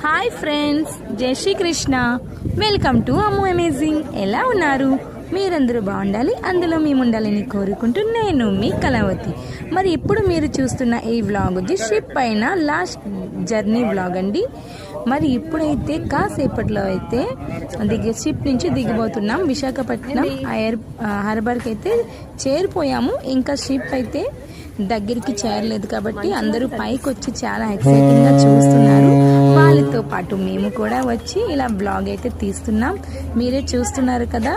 Hi friends, జై Srikrishna. Welcome to Ammu amazing. ఎలా ఉన్నారు? మీరందరూ బాగుండాలి, అందులో మేము ఉండాలని కోరుకుంటూ నేను మీ కళావతి. మరి ఇప్పుడు మీరు చూస్తున్న ఈ వ్లాగ్ వచ్చి షిప్ పైన లాస్ట్ జర్నీ వ్లాగ్ అండి. మరి ఇప్పుడైతే కాసేపట్లో అయితే షిప్ నుంచి దిగిపోతున్నాం. విశాఖపట్నం హార్బర్కి అయితే చేరిపోయాము. ఇంకా షిప్ అయితే దగ్గరికి చేరలేదు కాబట్టి అందరూ పైకి వచ్చి చాలా ఎక్సైటింగ్గా చూస్తున్నారు. వాళ్ళతో పాటు మేము కూడా వచ్చి ఇలా బ్లాగ్ అయితే తీస్తున్నాం. మీరే చూస్తున్నారు కదా,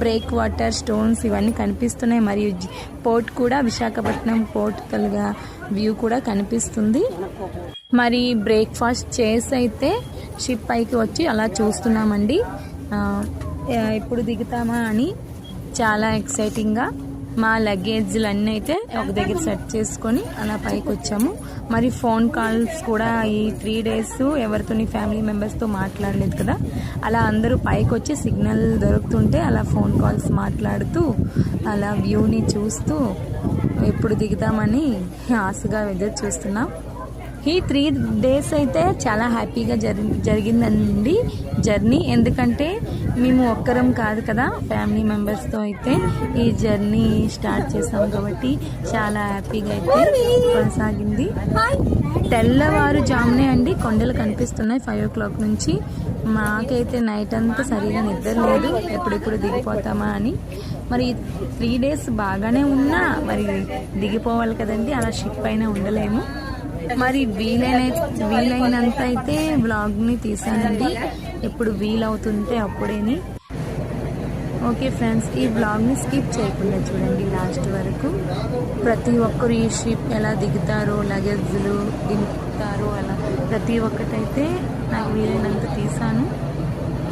బ్రేక్ వాటర్, స్టోన్స్ ఇవన్నీ కనిపిస్తున్నాయి. మరియు పోర్ట్ కూడా, విశాఖపట్నం పోర్ట్ కలుగా వ్యూ కూడా కనిపిస్తుంది. మరి బ్రేక్ఫాస్ట్ చేసి అయితే షిప్ పైకి వచ్చి అలా చూస్తున్నామండి. ఎప్పుడు దిగుతామా అని చాలా ఎక్సైటింగ్గా మా లగేజ్లు అన్నీ అయితే ఒక దగ్గర సెట్ చేసుకొని అలా పైకి వచ్చాము. మరి ఫోన్ కాల్స్ కూడా ఈ 3 days ఎవరితో ఫ్యామిలీ మెంబర్స్తో మాట్లాడలేదు కదా, అలా అందరూ పైకి వచ్చి సిగ్నల్ దొరుకుతుంటే అలా ఫోన్ కాల్స్ మాట్లాడుతూ అలా వ్యూని చూస్తూ ఎప్పుడు దిగుతామని ఆశగా ఎదురు చూస్తున్నాం. ఈ 3 days అయితే చాలా హ్యాపీగా జరిగిందండి జర్నీ. ఎందుకంటే మేము ఒక్కరం కాదు కదా, ఫ్యామిలీ మెంబర్స్తో అయితే ఈ జర్నీ స్టార్ట్ చేసాం కాబట్టి చాలా హ్యాపీగా అయితే కొనసాగింది. తెల్లవారుజామునే అండి కొండలు కనిపిస్తున్నాయి 5 o'clock నుంచి. మాకైతే నైట్ అంతా సరిగా నిద్ర లేదు, ఎప్పుడెప్పుడు దిగిపోతామా అని. మరి 3 days బాగానే ఉన్నా మరి దిగిపోవాలి కదండి, అలా షిప్ పైన ఉండలేము. మరి వీలైనంత అయితే వ్లాగ్ని తీసానండి, ఎప్పుడు వీలవుతుంటే అప్పుడేని. ఓకే ఫ్రెండ్స్, ఈ వ్లాగ్ని స్కిప్ చేయకుండా చూడండి లాస్ట్ వరకు. ప్రతి ఒక్కరు ఈ షిప్ ఎలా దిగుతారో, లగేజ్లు దింపుతారో, అలా ప్రతి ఒక్కటైతే నాకు వీలైనంత తీసాను.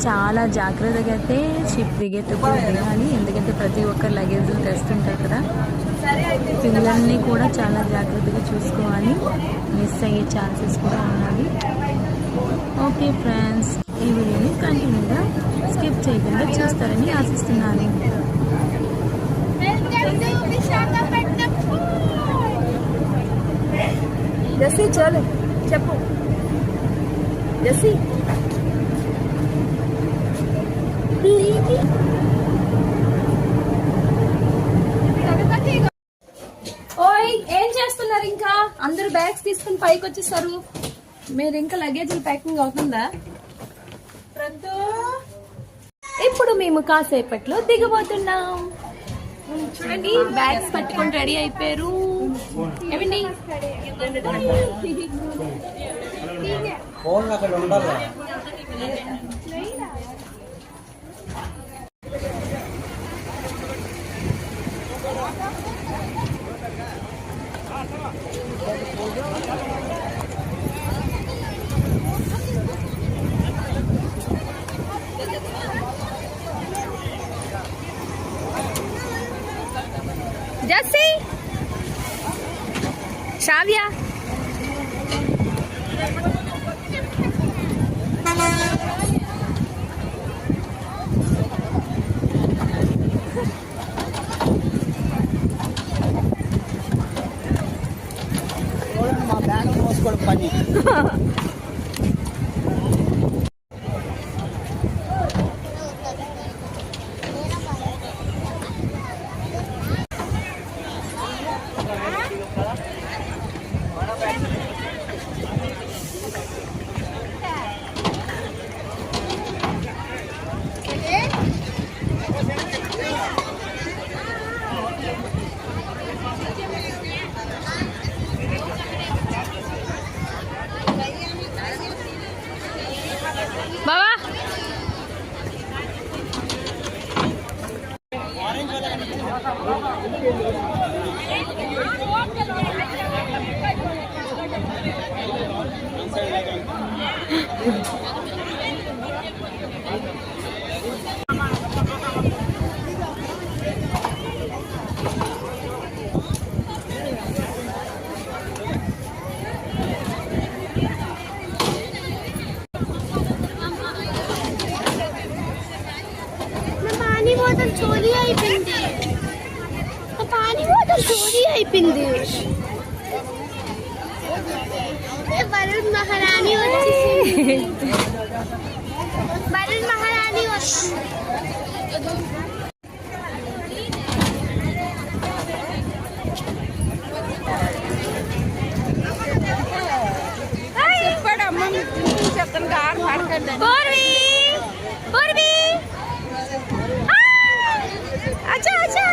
చాలా జాగ్రత్తగా అయితే షిప్ దిగేటప్పుడు దిగాలి, ఎందుకంటే ప్రతి ఒక్కరు లగేజ్లు తెస్తుంటారు కదా. పిల్లల్ని కూడా చాలా జాగ్రత్తగా చూసుకోవాలి, మిస్ అయ్యే ఛాన్సెస్ కూడా ఉన్నాయి. ఓకే ఫ్రెండ్స్, ఈ వీడియోని కంటిన్యూగా స్కిప్ చేయకుండా చూస్తారని ఆశిస్తున్నాను. జెస్సీ చాలు చెప్పు. జెస్సీ ఓయ్, ఏం చేస్తున్నారు? ఇంకా అందరు బ్యాగ్స్ తీసుకుని పైకి వచ్చేసారు. మీరు ఇంకా లగేజ్ ప్యాకింగ్ అవుతుందా? ఇప్పుడు మేము కాసేపట్లో దిగబోతున్నాం. చూడండి, బ్యాగ్స్ పట్టుకొని రెడీ అయిపోయారు. ఏమండి? జెస్సీ, శ్రావ్య, మా బ్యాగ్ మోసుకోవడం పని. బావా पानी बोतल चोरी అయిపోయింది. పానీ బోతల్ చోరీ అయిపోయింది. వరుణ్ మహారాణి వచ్చేసింది. వరుణ్ మహారాణి వచ్చింది. పూర్వి పూర్వి అచ్చా అచ్చా